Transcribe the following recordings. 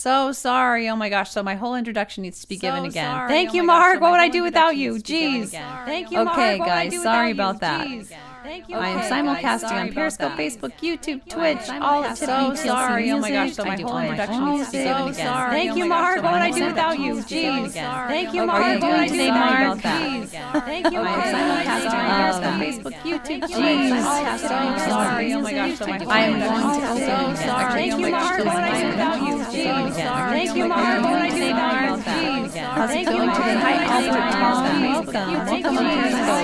So sorry. Oh my gosh. So my whole introduction needs to be given again. Sorry. Thank Oh you, my gosh. Mark. So What my would I whole do without introduction you? needs to be given Jeez. again. Thank you, Mark. Okay, What would I guys, do sorry without about you? that. Jeez. Thank I am simulcasting on Periscope, Facebook, YouTube, Twitch, all at Tiffany TLC sorry. Oh my gosh. Music. So my I do whole all my introduction own needs to be music. given again. Sorry. Thank Oh you, my gosh. Mark. So What my would I whole do without you? introduction needs to be given Jeez. again. Thank you, Okay, Mark. What would I guys, do sorry Mark? about that. Jeez. Thank you, I am Mark. simulcasting on Periscope, Periscope, Facebook, YouTube, Jeez. Twitch. Sorry. Oh my gosh. So my whole I am introduction going to needs to be open given again. again. Thank you, Mark. What would I do without you? Jeez. Thank you, Mark. What would I do without you? Jeez. How's it going today? Hi, Albert Tom. Welcome on Periscope.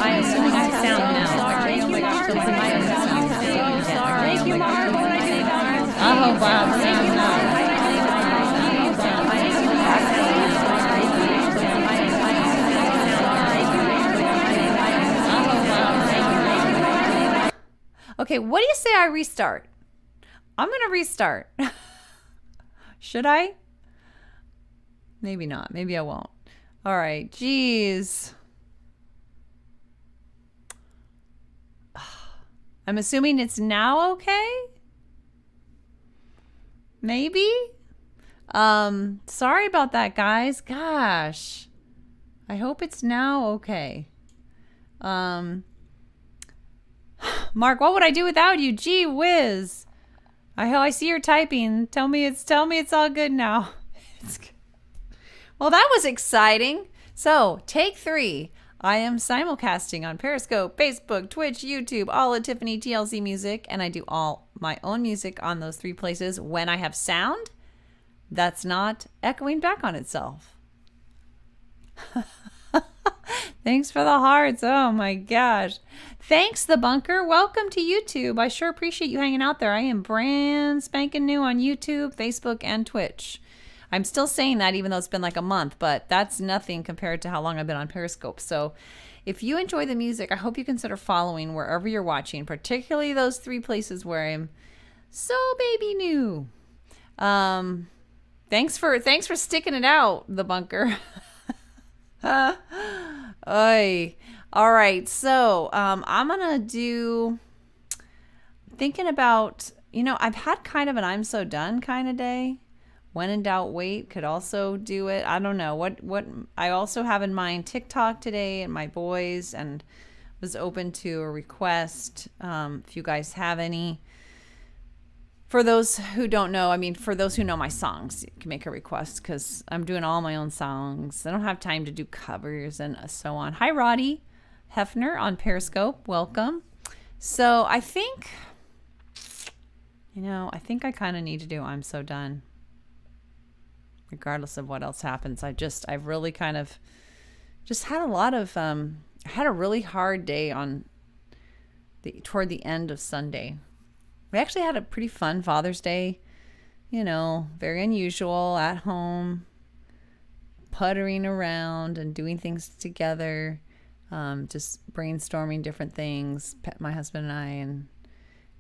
I am assuming I sound now. Thank you, Mark. Thank you, Mark. What would I do without you? Oh, wow. Thank you, Mark. Okay, what do you say I restart? I'm going to restart. Should I? Maybe not. Maybe I won't. All right. Jeez. I'm assuming it's now okay? Maybe? Sorry about that, guys. Gosh. I hope it's now okay. Mark, what would I do without you? Gee whiz. I see you're typing. Tell me it's all good now. It's good. Well, that was exciting. So, take 3. I am simulcasting on Periscope, Facebook, Twitch, YouTube, all at Tiffany TLC Music, and I do all my own music on those 3 places when I have sound that's not echoing back on itself. Thanks for the hearts. Oh my gosh. Thanks, The Bunker. Welcome to YouTube. I sure appreciate you hanging out there. I am brand spanking new on YouTube, Facebook, and Twitch. I'm still saying that even though it's been like a month, but that's nothing compared to how long I've been on Periscope. So if you enjoy the music, I hope you consider following wherever you're watching, particularly those 3 places where I'm so baby new. Thanks for sticking it out, The Bunker. Oy. All right, so I'm gonna do, thinking about, I've had kind of an I'm so done kind of day. When in doubt, wait could also do it. I don't know what I also have in mind TikTok today and my boys, and was open to a request. If you guys have any. For those who don't know, for those who know my songs, you can make a request because I'm doing all my own songs. I don't have time to do covers and so on. Hi, Roddy Hefner on Periscope. Welcome. So I think, I kind of need to do I'm So Done. Regardless of what else happens. I've really kind of just had a lot of, I had a really hard day toward the end of Sunday. We actually had a pretty fun Father's Day, very unusual, at home, puttering around and doing things together, just brainstorming different things, my husband and I, and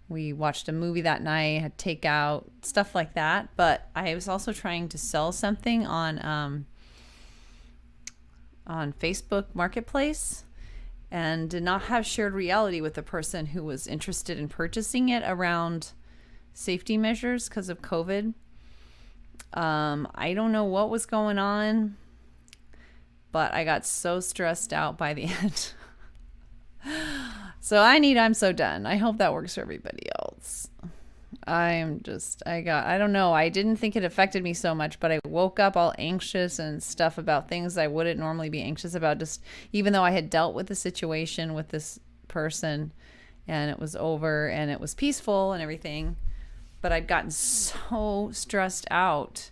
we watched a movie that night, had takeout, stuff like that. But I was also trying to sell something on Facebook Marketplace, and did not have shared reality with the person who was interested in purchasing it around safety measures because of COVID. I don't know what was going on, but I got so stressed out by the end. So I'm so done. I hope that works for everybody else. I don't know. I didn't think it affected me so much, but I woke up all anxious and stuff about things I wouldn't normally be anxious about, just even though I had dealt with the situation with this person and it was over and it was peaceful and everything, but I'd gotten so stressed out.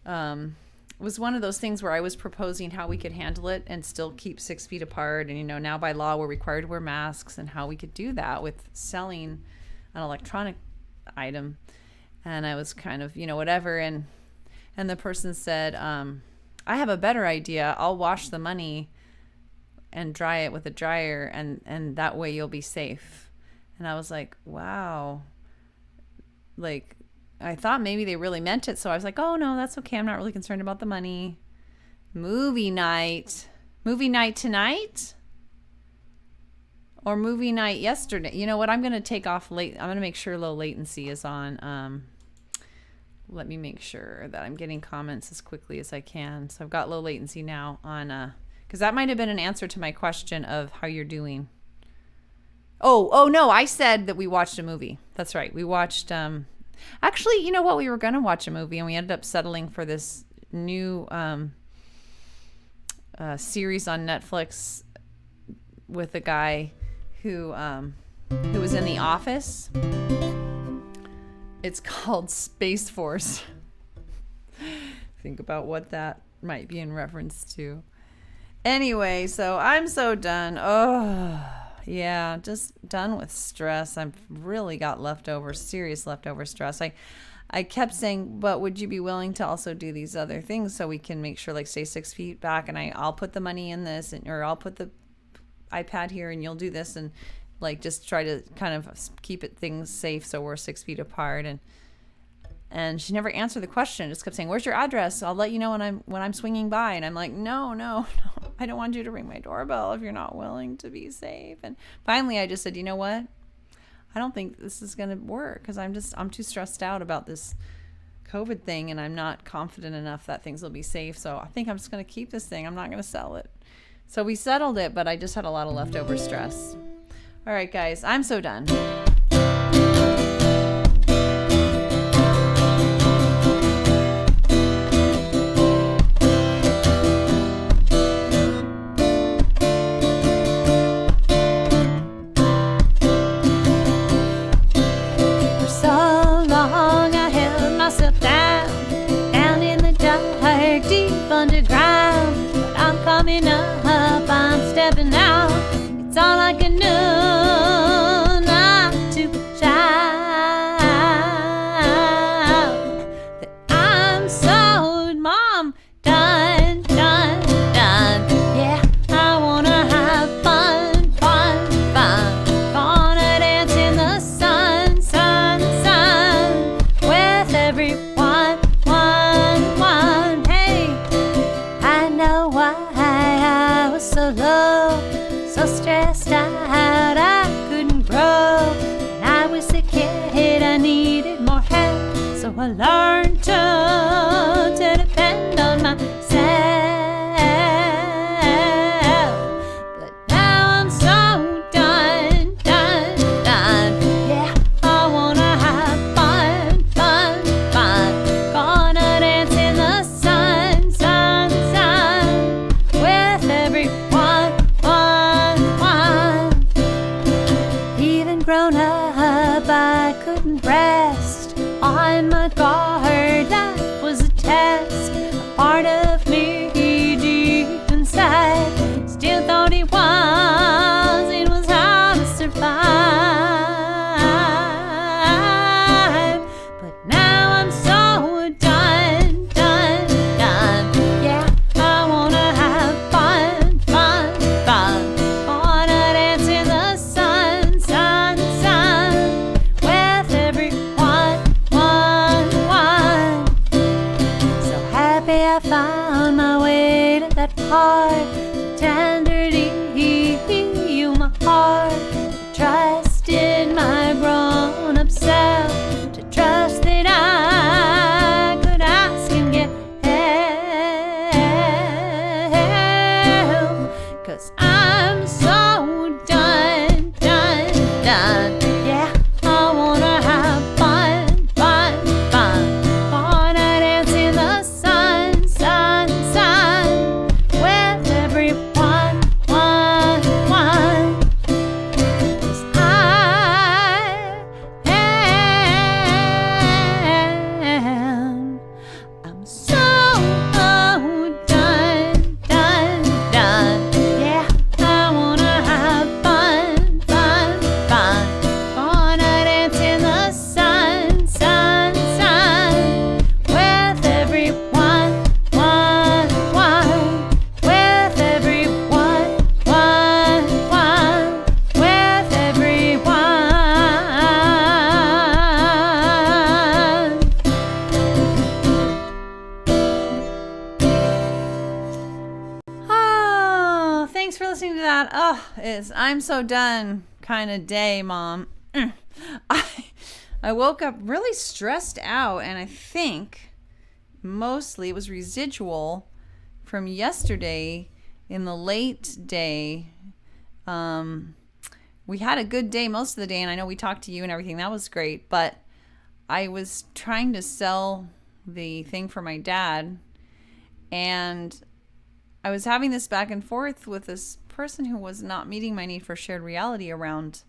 It was one of those things where I was proposing how we could handle it and still keep 6 feet apart. And, now by law, we're required to wear masks, and how we could do that with selling an electronic item. And I was kind of, whatever. And the person said, I have a better idea. I'll wash the money and dry it with a dryer, and that way you'll be safe. And I was like, wow. Like, I thought maybe they really meant it. So I was like, oh no, that's okay. I'm not really concerned about the money. Movie night tonight? Or movie night yesterday? You know what? I'm going to take off late. I'm going to make sure low latency is on let me make sure that I'm getting comments as quickly as I can. So I've got low latency now on, because that might have been an answer to my question of how you're doing. Oh no, I said that we watched a movie. That's right. We watched, actually, you know what? We were going to watch a movie and we ended up settling for this new series on Netflix with a guy who was in The Office. It's called Space Force. Think about what that might be in reference to. Anyway, so I'm so done. Oh, yeah, just done with stress. I've really got serious leftover stress. I kept saying, but would you be willing to also do these other things so we can make sure, like, stay 6 feet back, and I'll put the money in this, or I'll put the iPad here and you'll do this, and like just try to kind of keep things safe so we're 6 feet apart. And she never answered the question. Just kept saying, where's your address? I'll let you know when I'm swinging by. And I'm like, no, I don't want you to ring my doorbell if you're not willing to be safe. And finally I just said, you know what? I don't think this is going to work because I'm too stressed out about this COVID thing, and I'm not confident enough that things will be safe. So I think I'm just going to keep this thing. I'm not going to sell it. So we settled it, but I just had a lot of leftover stress. All right, guys, I'm so done. Stepping out, it's all I can do not to shout that I'm so mom done. Yeah, I wanna have fun. Gonna dance in the sun with everyone. Hey, I know why I was so low, so stressed out I couldn't grow. When I was a kid I needed more help, so I learned to depend on myself. But now I'm so done. Yeah, I wanna have fun. Gonna dance in the sun with everyone. Even grown up, I couldn't rest on my guard. Life was a test. A part of me deep inside still thought it was how to survive. But now I'm so done. Yeah, I wanna have fun. Gonna dance in the sun with everyone. So happy I found my way to that part, to tenderly heal my heart, to trust in my grown-up self, to trust that I could ask and get help. 'Cause I'm so done. Yeah, I wanna have fun. Gonna dance in the sun with everyone. 'Cause I'm so done. Yeah, I wanna have fun. Gonna dance in the sun with everyone. With everyone. With everyone. Oh, thanks for listening to that. Oh, I'm so done kind of day, Mom. I woke up really stressed out, and I think mostly it was residual from yesterday in the late day. We had a good day most of the day, and I know we talked to you and everything. That was great, but I was trying to sell the thing for my dad, and I was having this back and forth with this person who was not meeting my need for shared reality around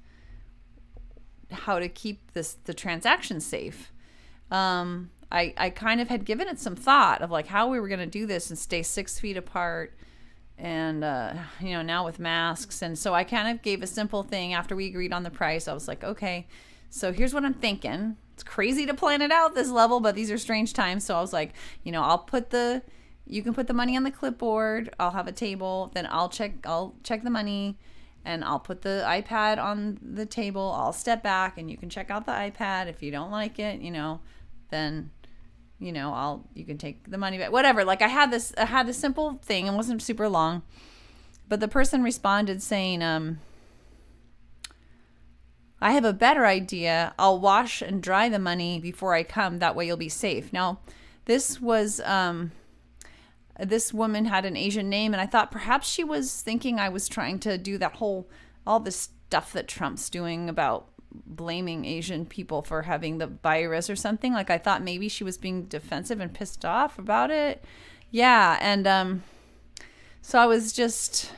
how to keep the transaction safe. I kind of had given it some thought of like how we were going to do this and stay 6 feet apart, and now with masks. And so I kind of gave a simple thing after we agreed on the price. I was like, okay, so here's what I'm thinking. It's crazy to plan it out this level, but these are strange times. So I was like, you can put the money on the clipboard. I'll have a table. Then I'll check the money, and I'll put the iPad on the table. I'll step back, and you can check out the iPad. If you don't like it, then you can take the money back. Whatever. Like I had this simple thing. It wasn't super long, but the person responded saying, I have a better idea. I'll wash and dry the money before I come. That way you'll be safe. Now, this was this woman had an Asian name, and I thought perhaps she was thinking I was trying to do all this stuff that Trump's doing about blaming Asian people for having the virus or something. Like I thought maybe she was being defensive and pissed off about it. Yeah, and so I was just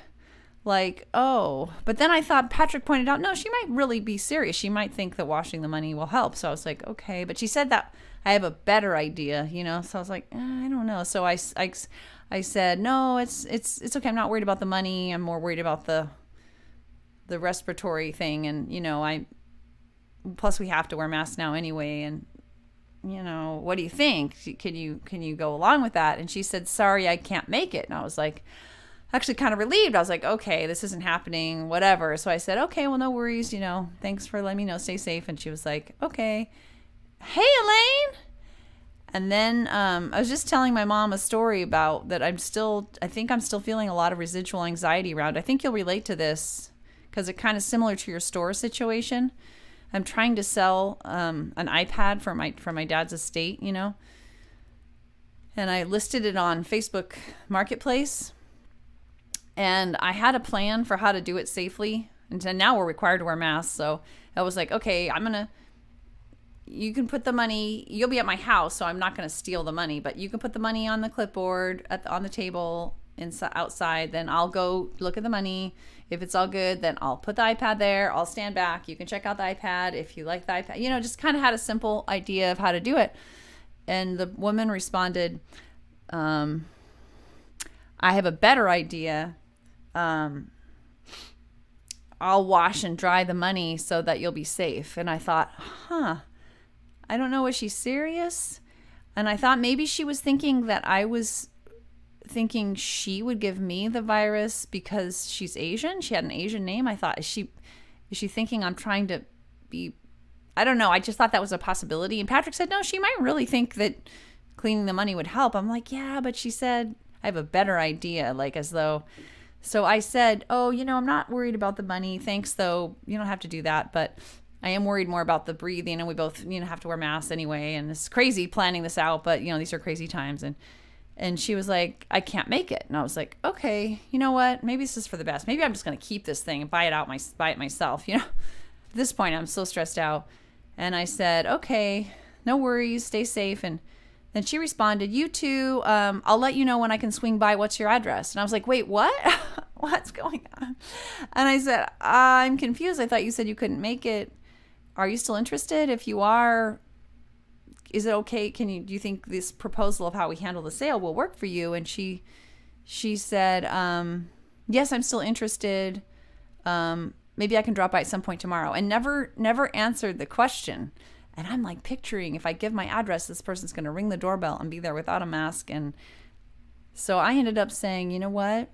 like, oh. But then I thought Patrick pointed out, no, she might really be serious. She might think that washing the money will help. So I was like, okay. But she said that I have a better idea, So I was like, I don't know. So I said, no, it's okay. I'm not worried about the money. I'm more worried about the respiratory thing. And, plus we have to wear masks now anyway. And, what do you think? Can you go along with that? And she said, sorry, I can't make it. And I was like, actually kind of relieved. I was like, okay, this isn't happening, whatever. So I said, okay, well, no worries. Thanks for letting me know. Stay safe. And she was like, okay. Hey, Elaine. And then I was just telling my mom a story about that. I think I'm still feeling a lot of residual anxiety around. I think you'll relate to this because it's kind of similar to your store situation. I'm trying to sell an iPad for my dad's estate, and I listed it on Facebook Marketplace, and I had a plan for how to do it safely. And now we're required to wear masks, so I was like, okay, you can put the money, you'll be at my house, so I'm not going to steal the money, but you can put the money on the clipboard on the table outside. Then I'll go look at the money. If it's all good, then I'll put the iPad there. I'll stand back. You can check out the iPad if you like the iPad. Just kind of had a simple idea of how to do it. And the woman responded, I have a better idea. I'll wash and dry the money so that you'll be safe. And I thought, I don't know, was she serious? And I thought maybe she was thinking that I was thinking she would give me the virus because she's Asian. She had an Asian name. I thought, is she thinking I'm trying to be, I don't know. I just thought that was a possibility. And Patrick said, no, she might really think that cleaning the money would help. I'm like, yeah, but she said, I have a better idea, like as though. So I said, oh, I'm not worried about the money. Thanks, though. You don't have to do that. But I am worried more about the breathing, and we both, have to wear masks anyway. And it's crazy planning this out, but, these are crazy times. And she was like, I can't make it. And I was like, okay, you know what? Maybe this is for the best. Maybe I'm just going to keep this thing and buy it myself. At this point, I'm so stressed out. And I said, okay, no worries. Stay safe. And then she responded, you too. I'll let you know when I can swing by. What's your address? And I was like, wait, what? What's going on? And I said, I'm confused. I thought you said you couldn't make it. Are you still interested? If you are, is it okay? Do you think this proposal of how we handle the sale will work for you? And she said, yes, I'm still interested. Maybe I can drop by at some point tomorrow. And never answered the question. And I'm like picturing if I give my address, this person's going to ring the doorbell and be there without a mask. And so I ended up saying, you know what?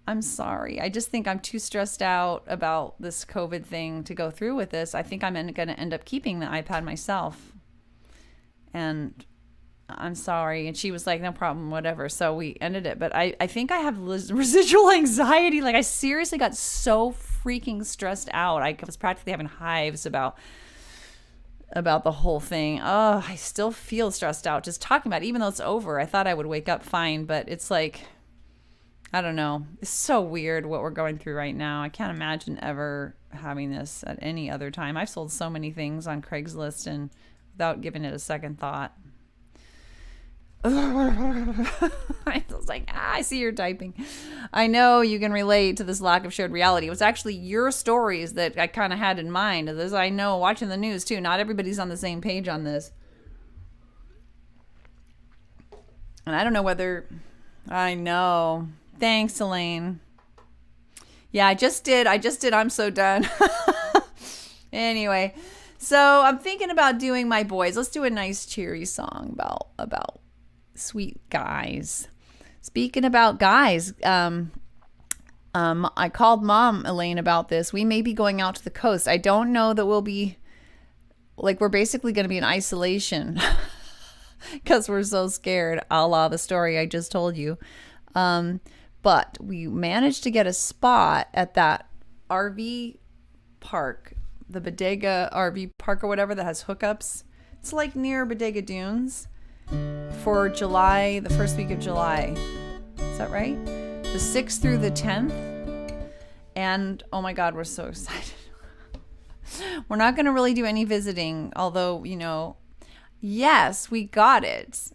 I'm sorry. I just think I'm too stressed out about this COVID thing to go through with this. I think I'm going to end up keeping the iPad myself. And I'm sorry. And she was like, no problem, whatever. So we ended it. But I think I have residual anxiety. Like I seriously got so freaking stressed out. I was practically having hives about about the whole thing. Oh, I still feel stressed out just talking about it, even though it's over. I thought I would wake up fine, but it's like, I don't know. It's so weird what we're going through right now. I can't imagine ever having this at any other time. I've sold so many things on Craigslist and without giving it a second thought. I was like, I see you're typing. I know you can relate to this lack of shared reality. It was actually your stories that I kind of had in mind. This I know, watching the news too. Not everybody's on the same page on this. And I don't know whether... I know. Thanks, Elaine. Yeah, I just did. I'm so done. Anyway, so I'm thinking about doing My Boys. Let's do a nice cheery song about sweet guys. Speaking about guys, I called Mom, Elaine, about this. We may be going out to the coast. I don't know that we'll be, like, we're basically going to be in isolation because we're so scared, a la the story I just told you. But we managed to get a spot at that RV park, the Bodega RV park or whatever, that has hookups. It's like near Bodega Dunes. For July, the first week of July. Is that right? The 6th through the 10th. And oh my God, we're so excited. We're not going to really do any visiting, although, yes, we got it.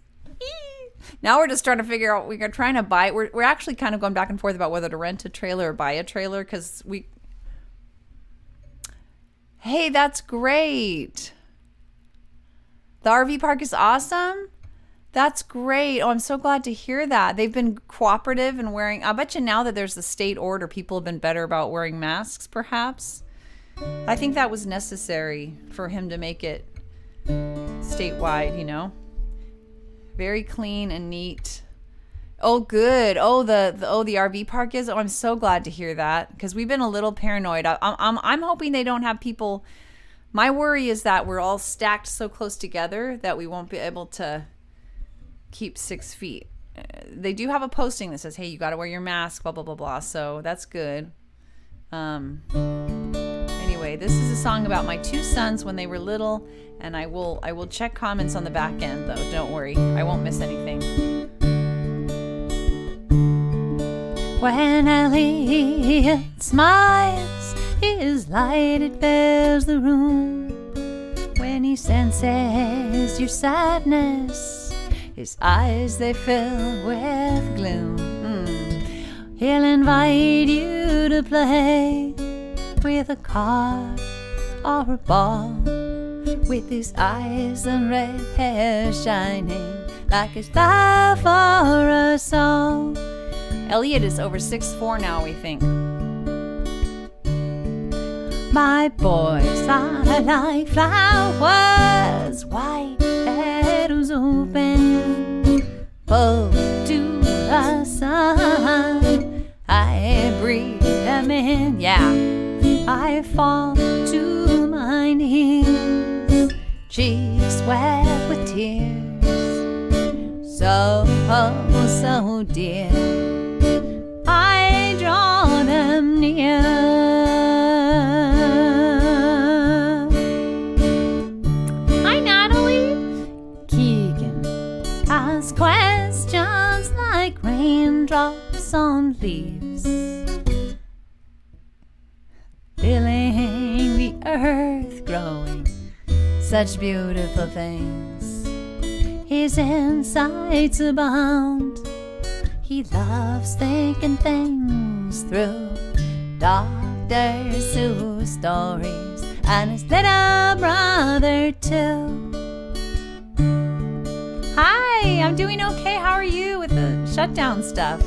Now we're just trying to figure out, we're trying to buy, we're actually kind of going back and forth about whether to rent a trailer or buy a trailer because hey, that's great. The RV park is awesome. That's great. Oh, I'm so glad to hear that. They've been cooperative and wearing, I bet you now that there's the state order, people have been better about wearing masks, perhaps. I think that was necessary for him to make it statewide, Very clean and neat. Oh, good. Oh, the RV park is. Oh, I'm so glad to hear that because we've been a little paranoid. I'm hoping they don't have people. My worry is that we're all stacked so close together that we won't be able to keep 6 feet. They do have a posting that says, hey, you got to wear your mask, blah, blah, blah, blah. So that's good. Anyway, this is a song about my 2 sons when they were little, and I will check comments on the back end, though. Don't worry. I won't miss anything. When Elliot smiles, his light it fills the room. When he senses your sadness, his eyes they fill with gloom. He'll invite you to play with a car or a ball, with his eyes and red hair shining like his love for us all. Elliot is over 6'4" now, we think. My boys are like flowers, white petals open, full to the sun. I breathe them in, yeah. I fall to my knees, cheeks wet with tears, so dear. I draw them near. Hi, Natalie. Keegan asks questions like raindrops on leaves, feeling the earth growing such beautiful things. His insights abound. He loves thinking things through. Dr. Seuss stories and his little brother too. Hi, I'm doing okay. How are you with the shutdown stuff?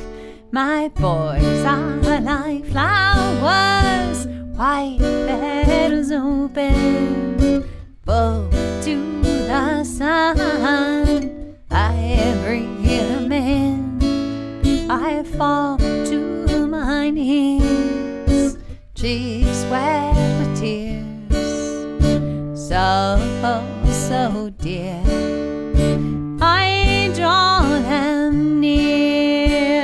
My boys are like flowers, white petals open, full to the sun. I breathe them in. I fall to my knees, cheeks wet with tears, so dear. I draw them near.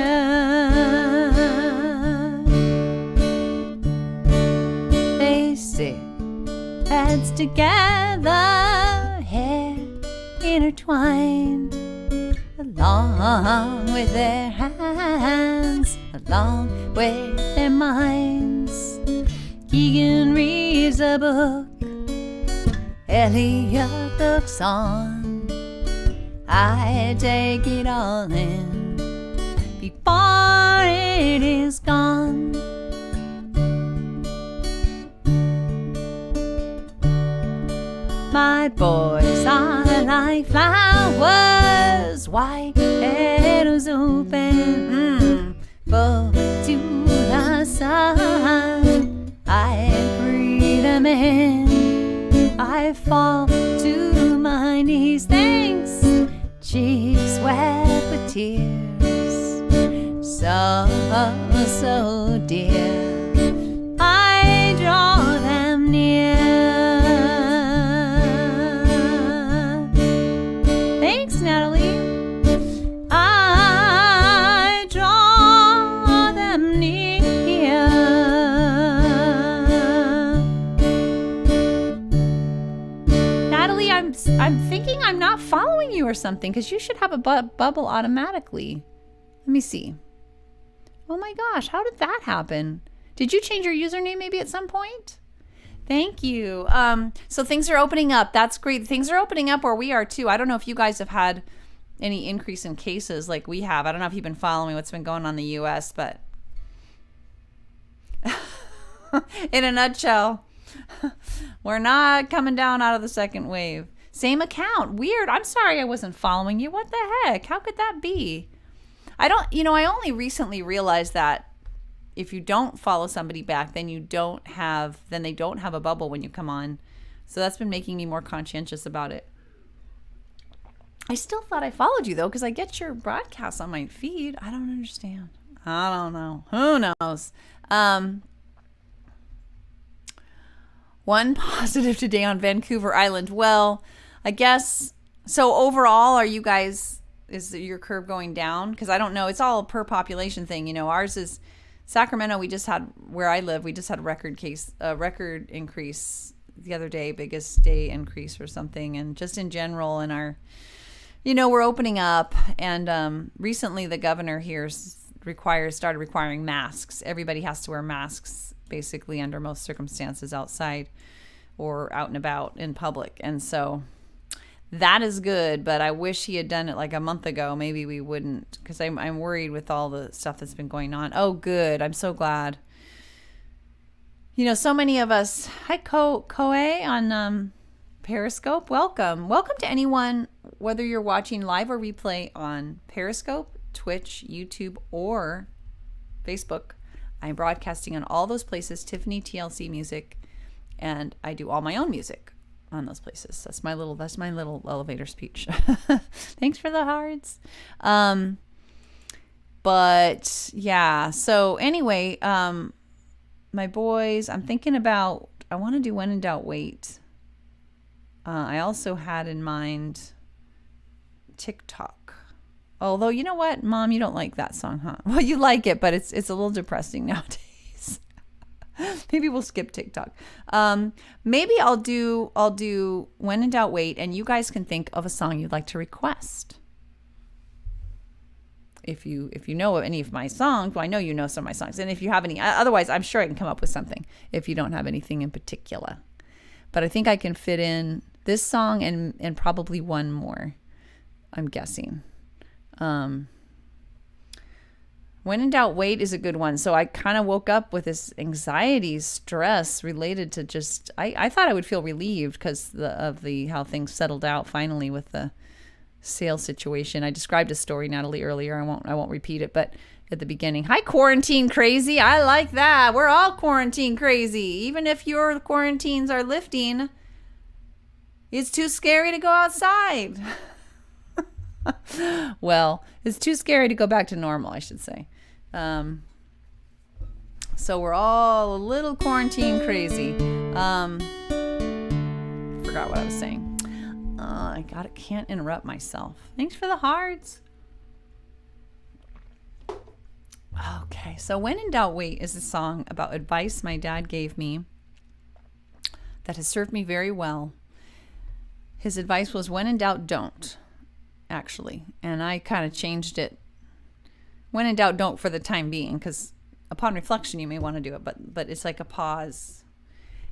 They sit heads together intertwined, along with their hands, along with their minds. Keegan reads a book, Elliot looks on. I take it all in before it is gone. My boys are like flowers, white petals open, full to the sun. I breathe them in, I fall to my knees. Thanks, cheeks wet with tears, so dear. I draw them near. Thanks, Natalie. I draw them near. Natalie, I'm thinking I'm not following you or something, because you should have a bubble automatically. Let me see. Oh my gosh, how did that happen? Did you change your username maybe at some point? Thank you. So things are opening up. That's great. Things are opening up where we are too. I don't know if you guys have had any increase in cases like we have. I don't know if you've been following what's been going on in the US, but in a nutshell, we're not coming down out of the second wave. Same account. Weird. I'm sorry I wasn't following you. What the heck? How could that be? I only recently realized that if you don't follow somebody back, then they don't have a bubble when you come on. So that's been making me more conscientious about it. I still thought I followed you though, because I get your broadcasts on my feed. I don't understand. I don't know. Who knows? One positive today on Vancouver Island. Well, I guess so. Overall, is your curve going down? Because I don't know. It's all a per population thing. Ours is Sacramento. Where I live, we just had a record increase the other day, biggest day increase or something. And just in general in our, we're opening up. And recently the governor here started requiring masks. Everybody has to wear masks basically under most circumstances outside or out and about in public. And so that is good, but I wish he had done it like a month ago. Maybe we wouldn't, because I'm worried with all the stuff that's been going on. Oh, good. I'm so glad. So many of us. Hi, Koe on Periscope. Welcome. Welcome to anyone, whether you're watching live or replay on Periscope, Twitch, YouTube, or Facebook. I'm broadcasting on all those places, Tiffany TLC Music, and I do all my own music on those places. That's my little elevator speech. Thanks for the hearts. But yeah, so anyway, my boys, I'm thinking about, I want to do When in Doubt, Wait. I also had in mind TikTok. Although, you know what, Mom, you don't like that song, huh? Well, you like it, but it's a little depressing nowadays. Maybe we'll skip TikTok. Maybe I'll do When in Doubt, Wait, and you guys can think of a song you'd like to request. If you know any of my songs, well, I know you know some of my songs, and if you have any, otherwise, I'm sure I can come up with something. If you don't have anything in particular, but I think I can fit in this song and probably one more. I'm guessing. When in Doubt, Wait is a good one. So I kind of woke up with this anxiety, stress related to just, I thought I would feel relieved because of how things settled out finally with the sales situation. I described a story, Natalie, earlier. I won't repeat it, but at the beginning, hi, quarantine crazy. I like that. We're all quarantine crazy. Even if your quarantines are lifting, it's too scary to go outside. Well, it's too scary to go back to normal, I should say. So we're all a little quarantine crazy. Forgot what I was saying. I can't interrupt myself. Thanks for the hearts. Okay, so When in Doubt, Wait is a song about advice my dad gave me that has served me very well. his advice was, when in doubt, don't, actually. And I kind of changed it. When in doubt, don't for the time being, because upon reflection, you may want to do it, but it's like a pause.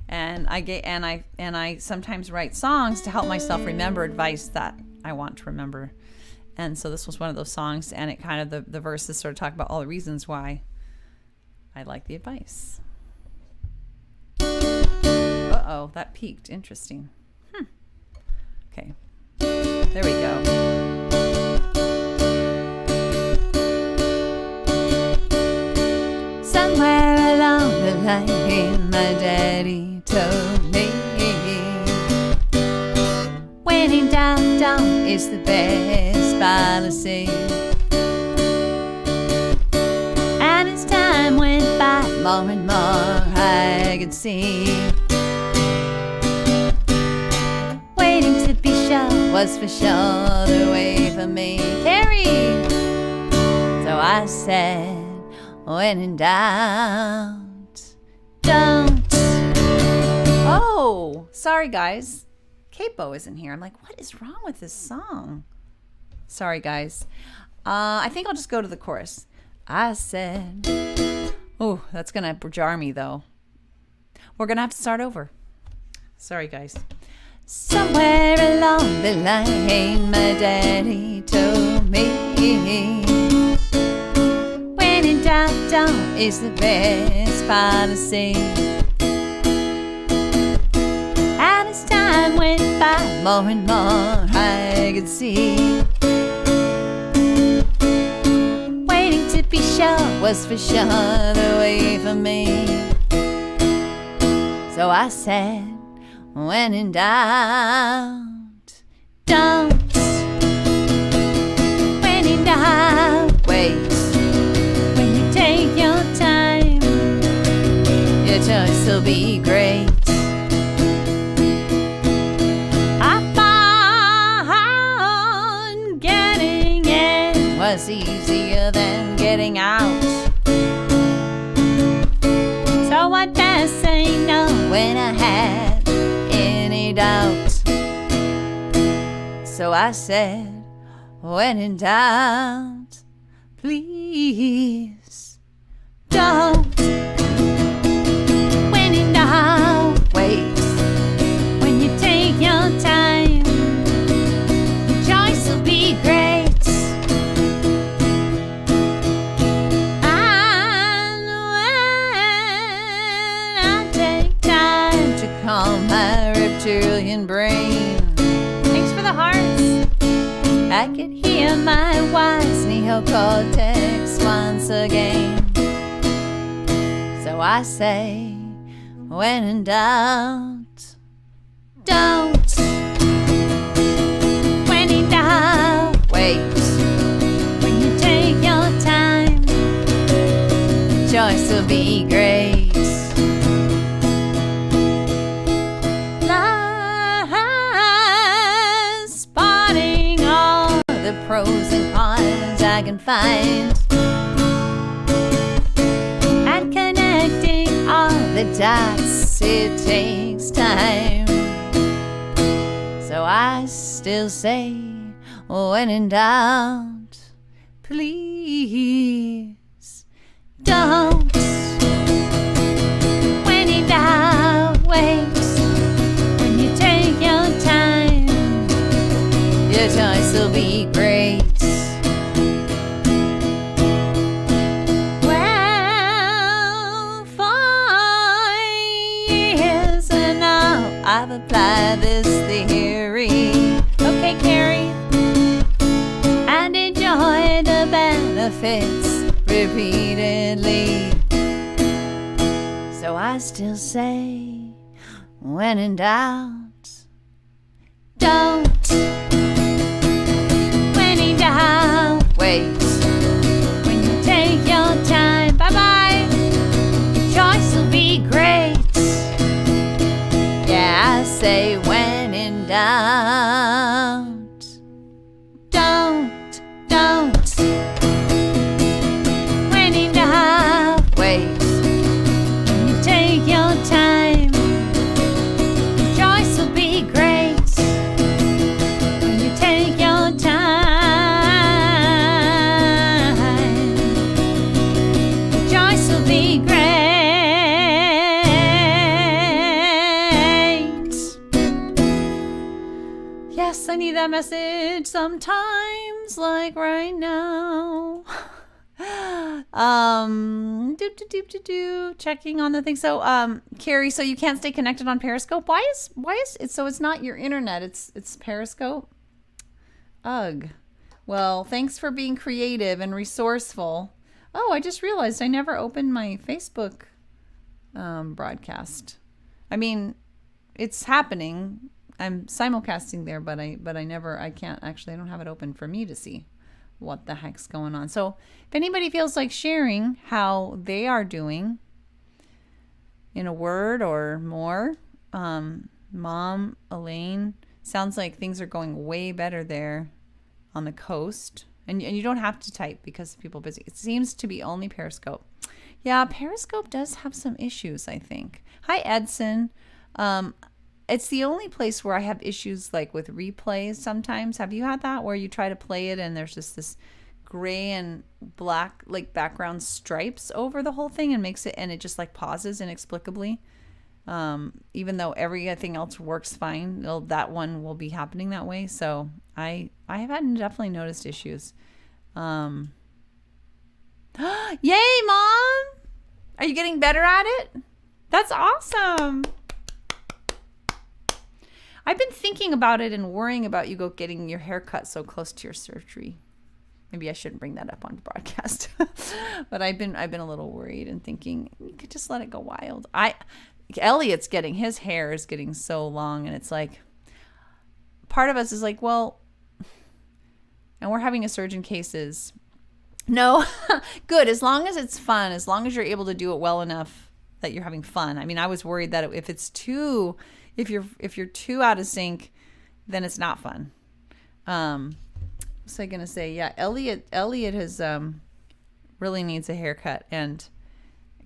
And I sometimes write songs to help myself remember advice that I want to remember. And so this was one of those songs, and it kind of, the verses sort of talk about all the reasons why I like the advice. Uh-oh, that peaked. Interesting. Okay. There we go. Somewhere along the line, my daddy told me, when in doubt, don't is the best policy. And as time went by, more and more I could see, waiting to be sure was for sure the way for me. Carrie! So I said, when in doubt, don't. Oh, sorry guys. Capo isn't here. I'm like, what is wrong with this song? Sorry guys. I think I'll just go to the chorus. I said, oh, that's gonna jar me though. We're gonna have to start over. Sorry guys. Somewhere along the line, my daddy told me, when in doubt, don't is the best policy. And as time went by, more and more I could see, waiting to be sure was for sure the way for me. So I said, when in doubt, don't. When in doubt, wait. When you take your time, your choice will be great. I found getting in was easier than getting out. So I'd best say no when I had any doubt. So I said, when in doubt, please don't. When in doubt, wait. When you take your time, your choice will be great. And when I take time to calm my reptilian brain, thanks for the hearts, I could hear my wise neocortex once again. So I say, when in doubt, don't. When in doubt, wait. When you take your time, your choice will be great. Spotting all the pros and cons I can find, and connecting all the dots, it takes time. So I still say, when in doubt, please don't. When in doubt, wait. When you take your time, your choice will be great. Well, for years now I've applied this theory. Okay, Carrie. And enjoy the benefits repeatedly. So I still say, when in doubt, don't. When in doubt, wait. When you take your time, bye-bye, your choice will be great. Yeah, I say, when in doubt, don't. When in doubt, wait. When you take your time, your choice will be great. Yes, I need that message sometimes, like right now. Checking on the thing. So, Carrie, so you can't stay connected on Periscope. Why is it? So it's not your internet. It's Periscope. Ugh. Well, thanks for being creative and resourceful. Oh, I just realized I never opened my Facebook broadcast. I mean, it's happening. I'm simulcasting there, but I don't have it open for me to see what the heck's going on. So if anybody feels like sharing how they are doing in a word or more, Mom, Elaine, sounds like things are going way better there on the coast. And you don't have to type because people are busy. It seems to be only Periscope. Yeah, Periscope does have some issues, I think. Hi, Edson. It's the only place where I have issues like with replays sometimes. Have you had that where you try to play it and there's just this gray and black like background stripes over the whole thing and it just like pauses inexplicably? Even though everything else works fine, that one will be happening that way. So I have definitely noticed issues. Yay, Mom! Are you getting better at it? That's awesome. I've been thinking about it and worrying about you getting your hair cut so close to your surgery. Maybe I shouldn't bring that up on the broadcast. But I've been a little worried and thinking you could just let it go wild. Elliot's his hair is getting so long, and it's like part of us is like, well, and we're having a surgeon cases. No, good, as long as it's fun, as long as you're able to do it well enough that you're having fun. I mean, I was worried that if you're too out of sync, then it's not fun. What was I gonna say? Yeah, Elliot has really needs a haircut, and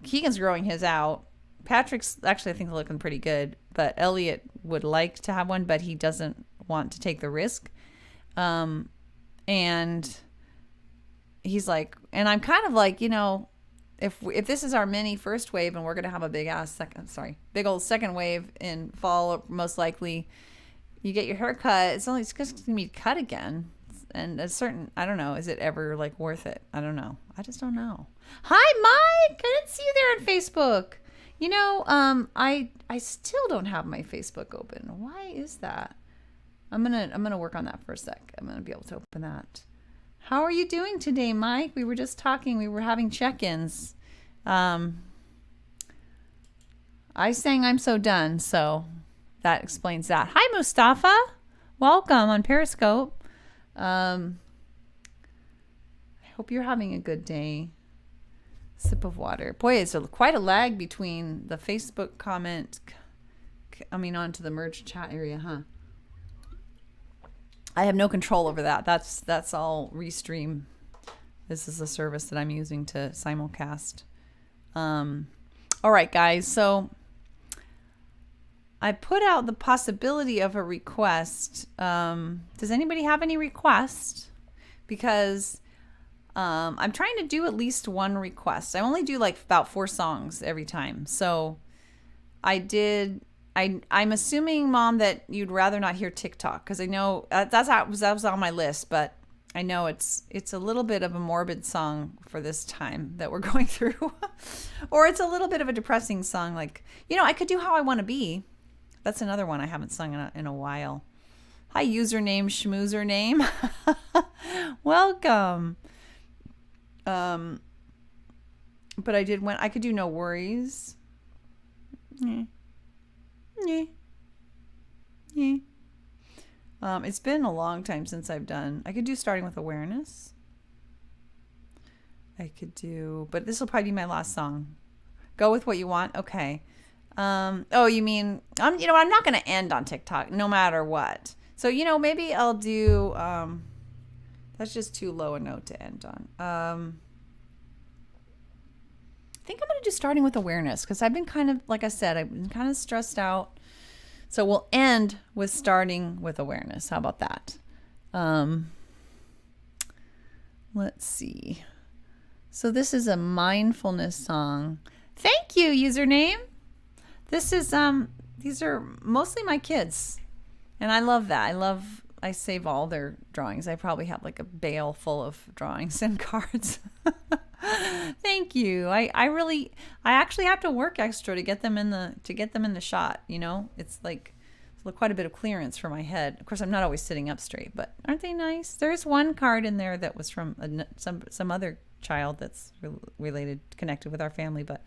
Keegan's growing his out. Patrick's actually, I think, looking pretty good, but Elliot would like to have one, but he doesn't want to take the risk. And he's like, and I'm kind of like, if this is our mini first wave and we're going to have a big old second wave in fall, most likely you get your hair cut. It's just going to be cut again. And I don't know, is it ever like worth it? I don't know. I just don't know. Hi, Mike. I didn't see you there on Facebook. I still don't have my Facebook open. Why is that? I'm gonna work on that for a sec. I'm gonna be able to open that. How are you doing today, Mike? We were just talking. We were having check-ins. I sang "I'm So Done," so that explains that. Hi, Mustafa. Welcome on Periscope. I hope you're having a good day. Sip of water. Boy, it's quite a lag between the Facebook comment onto the merge chat area, huh? I have no control over that. That's all Restream. This is a service that I'm using to simulcast. All right, guys. So I put out the possibility of a request. Does anybody have any requests? Because I'm trying to do at least one request. I only do like about 4 songs every time. So I'm assuming, Mom, that you'd rather not hear TikTok, because I know that was on my list, but I know it's a little bit of a morbid song for this time that we're going through. Or it's a little bit of a depressing song, like, I could do How I Want to Be. That's another one I haven't sung in a while. Hi, username, schmoozername. Welcome. But I could do No Worries. Yeah. It's been a long time since I could do Starting with Awareness. I could do, but this will probably be my last song. Go with what you want. Okay. Oh, you mean, I'm not going to end on TikTok no matter what. So, maybe I'll do, that's just too low a note to end on. I think I'm going to do Starting with Awareness, because I've been kind of, like I said, I've been kind of stressed out. So we'll end with Starting with Awareness. How about that? Let's see. So this is a mindfulness song. Thank you, username. This is these are mostly my kids. And I love that. I save all their drawings. I probably have like a bale full of drawings and cards. Thank you. I actually have to work extra to get them in the shot, you know? It's like quite a bit of clearance for my head. Of course, I'm not always sitting up straight, but aren't they nice? There's one card in there that was from some other child that's related, connected with our family, but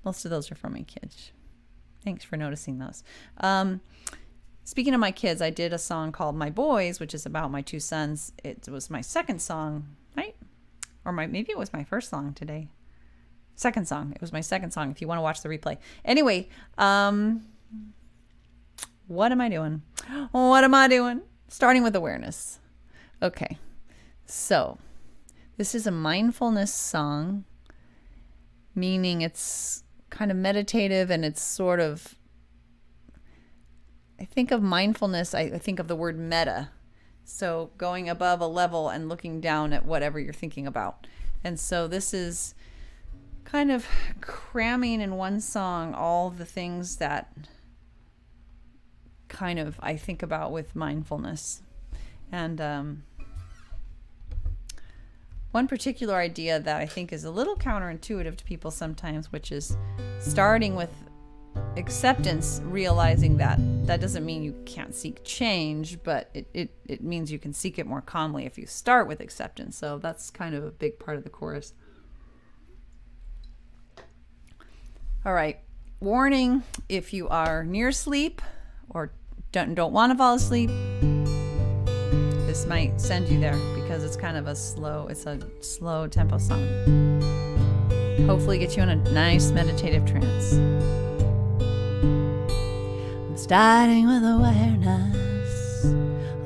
most of those are from my kids. Thanks for noticing those. Speaking of my kids, I did a song called My Boys, which is about my two sons. It was my second song, right? Or maybe it was my first song today. Second song. It was my second song if you want to watch the replay. Anyway, what am I doing? What am I doing? Starting with awareness. Okay. So, this is a mindfulness song, meaning it's kind of meditative and it's sort of, I think of mindfulness, I think of the word meta. So going above a level and looking down at whatever you're thinking about. And so this is kind of cramming in one song all the things that kind of I think about with mindfulness. And one particular idea that I think is a little counterintuitive to people sometimes, which is starting with acceptance, realizing that doesn't mean you can't seek change, but it means you can seek it more calmly if you start with acceptance. So that's kind of a big part of the chorus. All right. Warning, if you are near sleep or don't want to fall asleep, this might send you there because it's kind of a slow tempo song. Hopefully get you in a nice meditative trance. I'm starting with awareness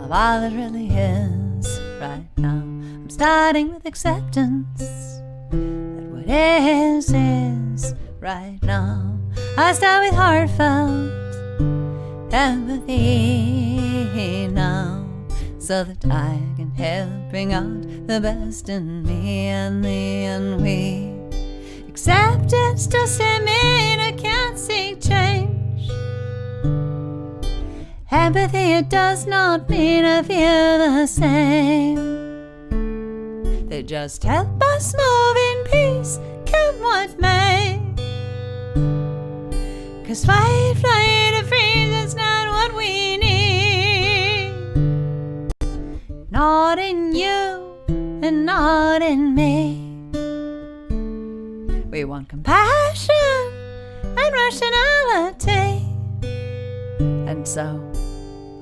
of all that really is right now. I'm starting with acceptance that what is right now. I start with heartfelt empathy now, so that I can help bring out the best in me and thee and we. Acceptance doesn't mean I can't seek change. Empathy, it does not mean I feel the same. They just help us move in peace, come what may. 'Cause fight, flight, or freeze, that's not what we need. Not in you and not in me. We want compassion and rationality. And so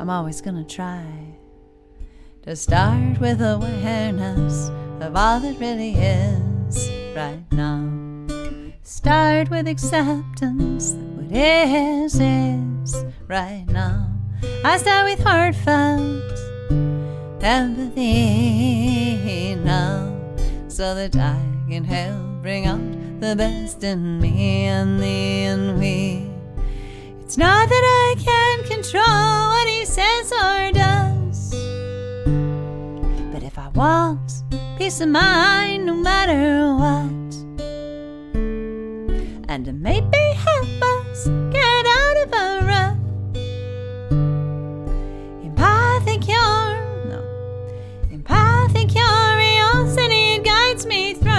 I'm always gonna try to start with awareness of all that really is right now. Start with acceptance that what is right now. I start with heartfelt empathy now, so that I can help bring out the best in me and thee and we. It's not that I can control what he says or does, but if I want peace of mind no matter what, and to maybe help us get out of a rut, empathic curiosity guides me through.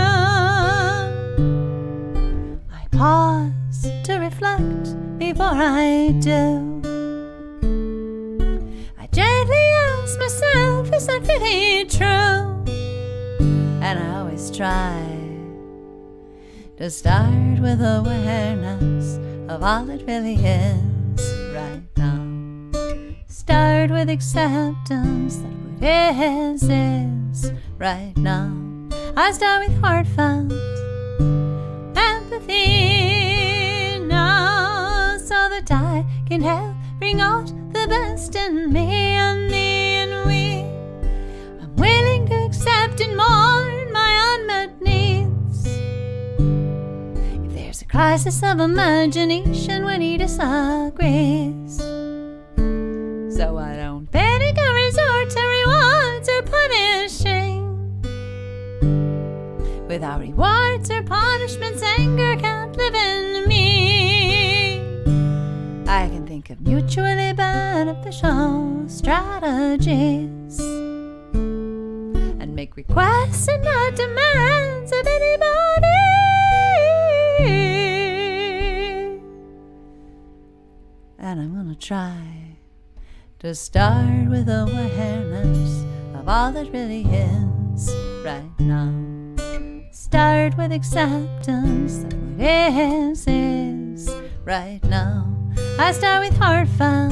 I pause to reflect before I do. I gently ask myself, is that really true? And I always try to start with awareness of all that really is right now. Start with acceptance that what is right now. I start with heartfelt empathy now, so that I can help bring out the best in me and thee and we. I'm willing to accept and mourn my unmet needs. If there's a crisis of imagination when he disagrees, so I don't panic or resort to rewards or punishing, Without rewards or punishments, anger can't live in me. I can think of mutually beneficial strategies and make requests and not demands of anybody. And I'm gonna try to start with awareness of all that really is right now. Start with acceptance that what is right now. I start with heartfelt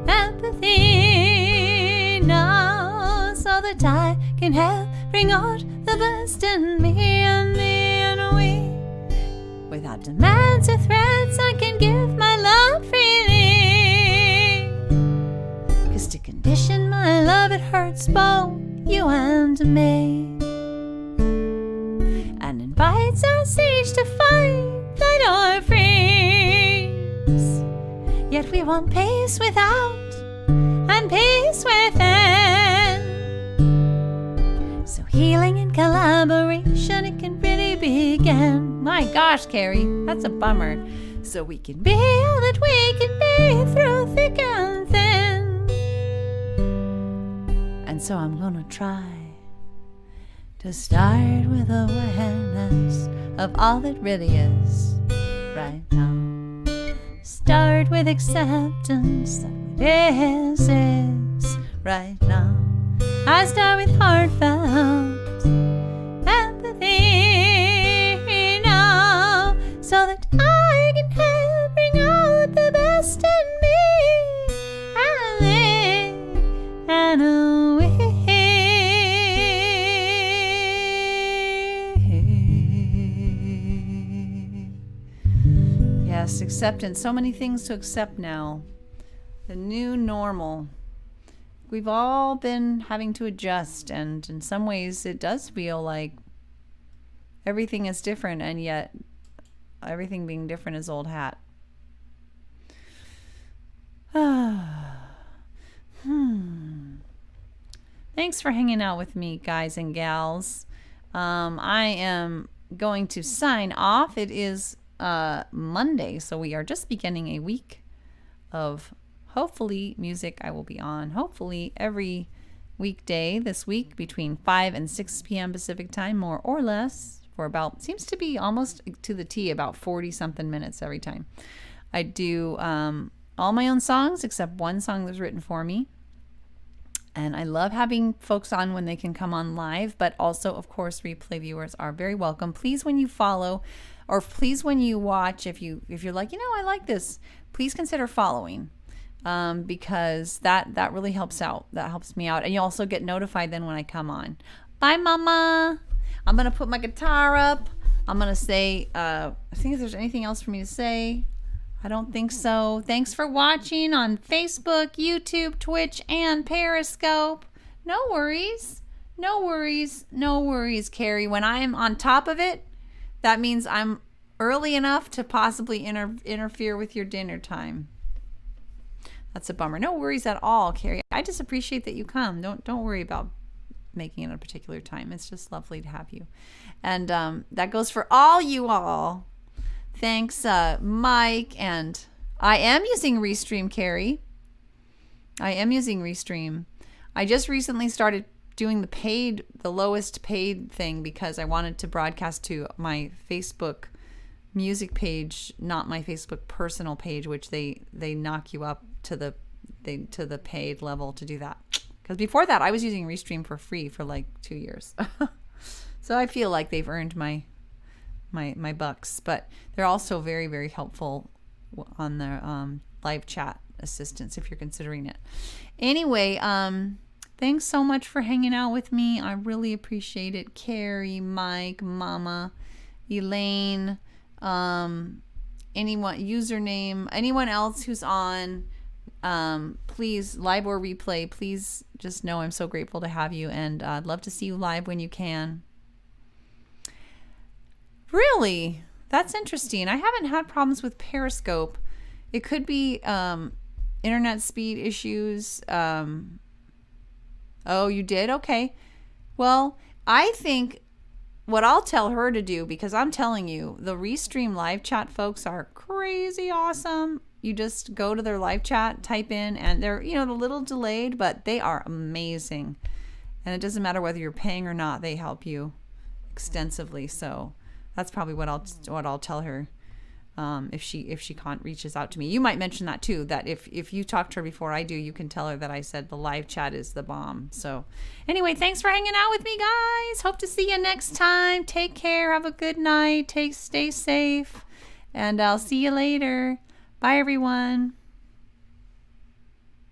empathy now, so that I can help bring out the best in me and we. Without demands or threats, I can give my love freely. 'Cause to condition my love, it hurts both you and me, and invites us each to fight or freeze. Yet we want peace without and peace within. So healing and collaboration, it can really begin. My gosh, Carrie, that's a bummer. So we can be all that we can be through thick and thin. And so I'm gonna try to start with awareness of all that really is right now. Start with acceptance that what is right now. I start with heartfelt empathy now, so that I can help bring out the best in me and we. Yes, acceptance. So many things to accept now. The new normal. We've all been having to adjust, and in some ways it does feel like everything is different, and yet everything being different is old hat. Thanks for hanging out with me, guys and gals. I am going to sign off. It is Monday, so we are just beginning a week of hopefully music I will be on hopefully every weekday this week between 5 and 6 p.m. Pacific time, more or less, for about, seems to be almost to the T, about 40 something minutes every time. I do all my own songs except one song that's written for me, and I love having folks on when they can come on live, but also, of course, replay viewers are very welcome. Please, when you follow, or please when you watch, if you're like, I like this, please consider following, because that really helps out. That helps me out, and you also get notified then when I come on. Bye, Mama. I'm gonna put my guitar up. I'm gonna say, I think if there's anything else for me to say, I don't think so. Thanks for watching on Facebook, YouTube, Twitch, and Periscope. No worries, Carrie. When I'm on top of it, that means I'm early enough to possibly interfere with your dinner time. That's a bummer. No worries at all, Carrie. I just appreciate that you come. Don't worry about making it a particular time. It's just lovely to have you. And that goes for all you all. Thanks, Mike. And I am using Restream, Carrie. I am using Restream. I just recently started doing the lowest paid thing, because I wanted to broadcast to my Facebook music page, not my Facebook personal page, which they knock you up to the paid level to do that. Because before that, I was using Restream for free for like 2 years. So I feel like they've earned my bucks, but they're also very, very helpful on their live chat assistance if you're considering it. Anyway, thanks so much for hanging out with me. I really appreciate it. Carrie, Mike, Mama, Elaine, anyone, username, anyone else who's on, please, live or replay, please just know I'm so grateful to have you, and I'd love to see you live when you can. Really? That's interesting. I haven't had problems with Periscope. It could be internet speed issues. Oh, you did? Okay. Well, I think what I'll tell her to do, because I'm telling you, the Restream live chat folks are crazy awesome. You just go to their live chat, type in, and they're, a little delayed, but they are amazing. And it doesn't matter whether you're paying or not, they help you extensively. So that's probably what I'll tell her. If she reaches out to me. You might mention that too, that if you talk to her before I do, you can tell her that I said the live chat is the bomb. So anyway, thanks for hanging out with me, guys. Hope to see you next time. Take care. Have a good night. Stay safe. And I'll see you later. Bye, everyone.